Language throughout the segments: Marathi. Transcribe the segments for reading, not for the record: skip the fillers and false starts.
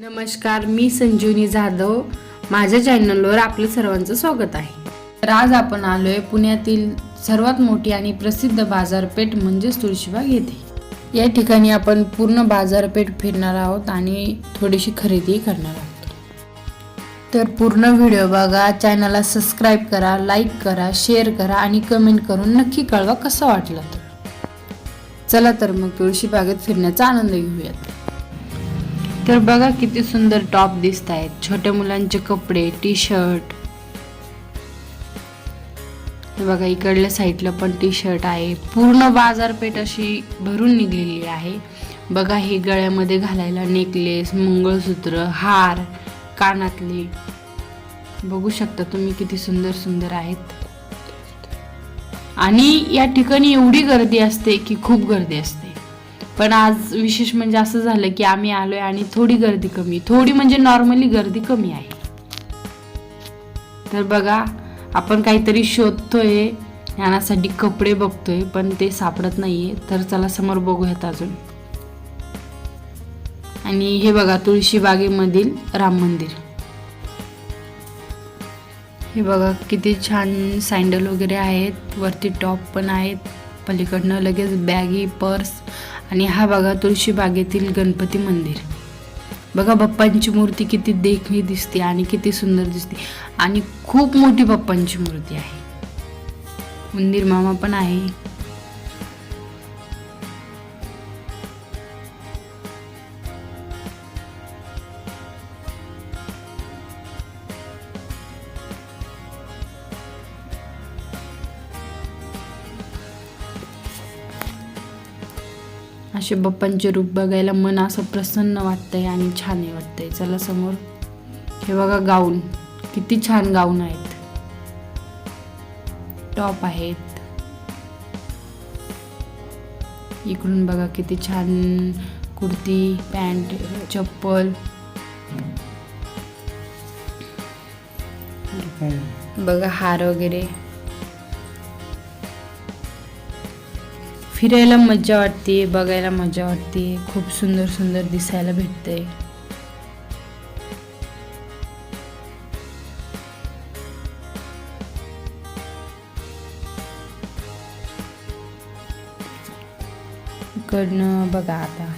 नमस्कार, मी संजीवनी जाधव. माझ्या चॅनलवर आपलं सर्वांचं स्वागत आहे. तर आज आपण आलोय पुण्यातील सर्वात मोठी आणि प्रसिद्ध बाजारपेठ म्हणजेच तुळशीबाग येथे. या ठिकाणी आपण पूर्ण बाजारपेठ फिरणार आहोत आणि थोडीशी खरेदी करणार आहोत. तर पूर्ण व्हिडिओ बघा, चॅनलला सबस्क्राईब करा, लाईक करा, शेअर करा आणि कमेंट करून नक्की कळवा कसं वाटलं. चला तर मग तुळशीबागेत फिरण्याचा आनंद घेऊयात. तर बघा किती सुंदर टॉप दिसत आहेत, छोट्या मुलांचे कपडे, टी शर्ट. हे बघा इकडल्या साईडला पण टी शर्ट आहे. पूर्ण बाजारपेठ अशी भरून निघलेली आहे. बघा हे गळ्यामध्ये घालायला नेकलेस, मंगळसूत्र, हार, कानातले बघू शकता तुम्ही किती सुंदर सुंदर आहेत. आणि या ठिकाणी एवढी गर्दी असते की खूप गर्दी असते. पण आज विशेष म्हणजे असं झालं की आम्ही आलोय आणि थोडी गर्दी कमी, थोडी म्हणजे नॉर्मली गर्दी कमी आहे. तर बघा आपण काहीतरी शोधतोय, यासाठी कपडे बघतोय पण ते सापडत नाहीये. तर चला समोर बघूयात अजून. आणि हे बघा तुळशीबागेमधील राम मंदिर. हे बघा किती छान सँडल वगैरे आहेत, वरती टॉप पण आहेत, पलीकडनं लगेच बॅगी, पर्स. आणि हा बघा तुळशीबागेतील गणपती मंदिर. बघा बाप्पांची मूर्ती किती देखणी दिसते आणि किती सुंदर दिसते. आणि खूप मोठी बाप्पांची मूर्ती आहे. मंदिर मामा पण आहे. असे बाप्पांचे रूप बघायला मन असं प्रसन्न वाटतंय आणि छान वाटतंय. चला समोर. हे बघा गाऊन, किती छान गाऊन आहेत, टॉप आहेत. इकडून बघा किती छान कुर्ती, पॅन्ट, चप्पल. बघा हार वगैरे. फिरायला मजा वाटते, बघायला मजा वाटते. खूप सुंदर सुंदर दिसायला भेटते. इकडनं बघा आता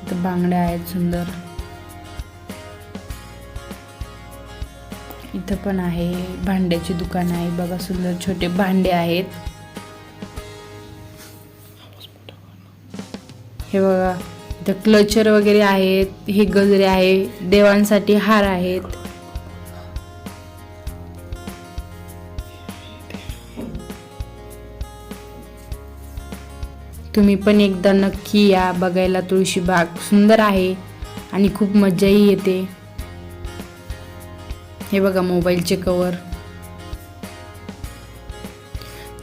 इथं बांगड्या आहेत सुंदर. इथं पण आहे भांड्याची दुकान आहे. बघा सुंदर छोटे भांडे आहेत. हे बघा इथं क्लचर वगैरे आहेत. हे गजरे आहे, देवांसाठी हार आहेत. तुम्ही पण एकदा नक्की या बघायला. तुळशीबाग सुंदर आहे आणि खूप मजाही येते. हे बघा मोबाईलचे कवर.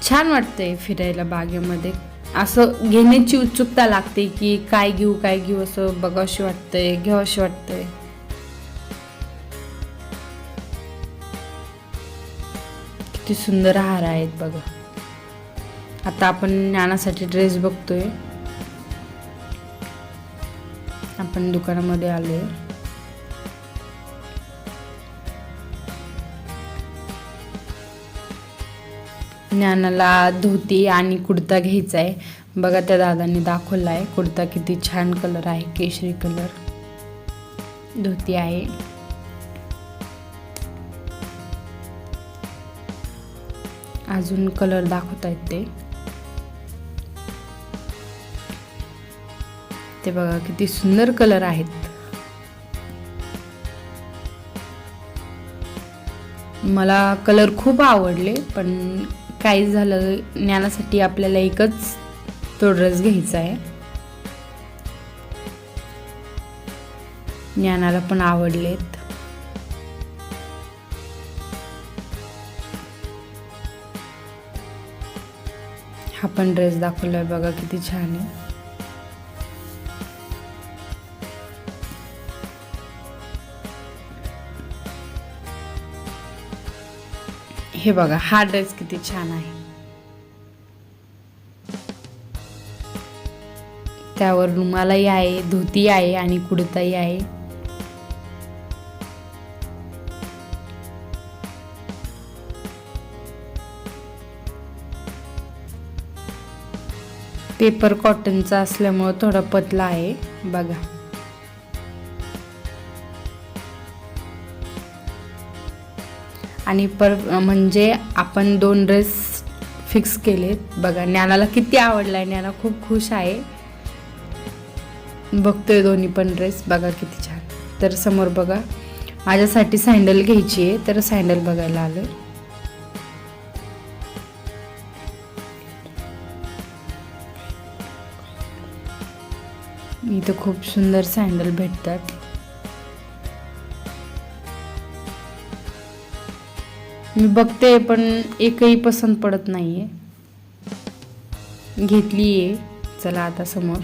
छान वाटतंय फिरायला बागेमध्ये. असं घेण्याची उत्सुकता लागते की काय घेऊ असं बघावशी वाटतंय, घ्यावशी वाटतंय. किती सुंदर हार आहेत बघा. आता आपण ज्ञानासाठी ड्रेस बघतोय. आपण दुकानामध्ये आलोय. ज्ञानाला धोती आणि कुर्ता घ्यायचा आहे. बघा त्या दादांनी दाखवला आहे कुर्ता. किती छान कलर आहे, केशरी कलर. धोती आहे. अजून कलर दाखवत आहेत ते बघा किती सुंदर कलर आहेत. मला कलर खूप आवडले पण काही झालं, ज्ञानासाठी आपल्याला एकच तो ड्रेस घ्यायचा आहे. ज्ञानाला पण आवडलेत. हा पण ड्रेस दाखवलाय बघा किती छान आहे. हे बघा हा ड्रेस किती छान आहे. त्यावर रुमालही आहे, धोती आहे आणि कुडताही आहे. पेपर कॉटनचा असल्यामुळे थोडा पतला आहे बघा. आणि म्हणजे आपण 2 ड्रेस फिक्स केलेत बघा. ज्ञानाला किती आवडलाय, ज्ञाना खूप खुश आहे, बघतोय दोन्ही पण ड्रेस बघा किती छान. तर समोर बघा माझ्यासाठी सँडल घ्यायची आहे, तर सँडल बघायला आलोय. इथं खूप सुंदर सँडल भेटतात. मी बघते पण एकही पसंत पडत नाहीये, घेतलीये. चला आता समोर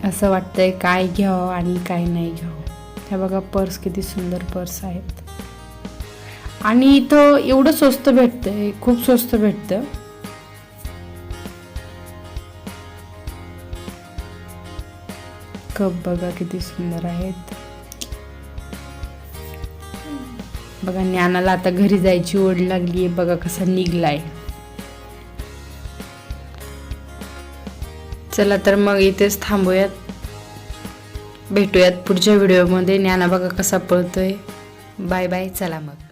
असं वाटतंय काय घ्यावं आणि काय नाही घ्यावं. हे बघा पर्स, किती सुंदर पर्स आहेत. आणि इथं एवढं स्वस्त भेटतंय, खूप स्वस्त भेटतं. कप बघा किती सुंदर आहेत. बघा ज्ञानाला आता घरी जायची ओढ लागली आहे, बघा कसा निघलाय. चला तर मग इथेच थांबूयात, भेटूयात पुढच्या व्हिडिओमध्ये. ज्ञाना बघा कसा पळतोय. Bye bye. चला मग.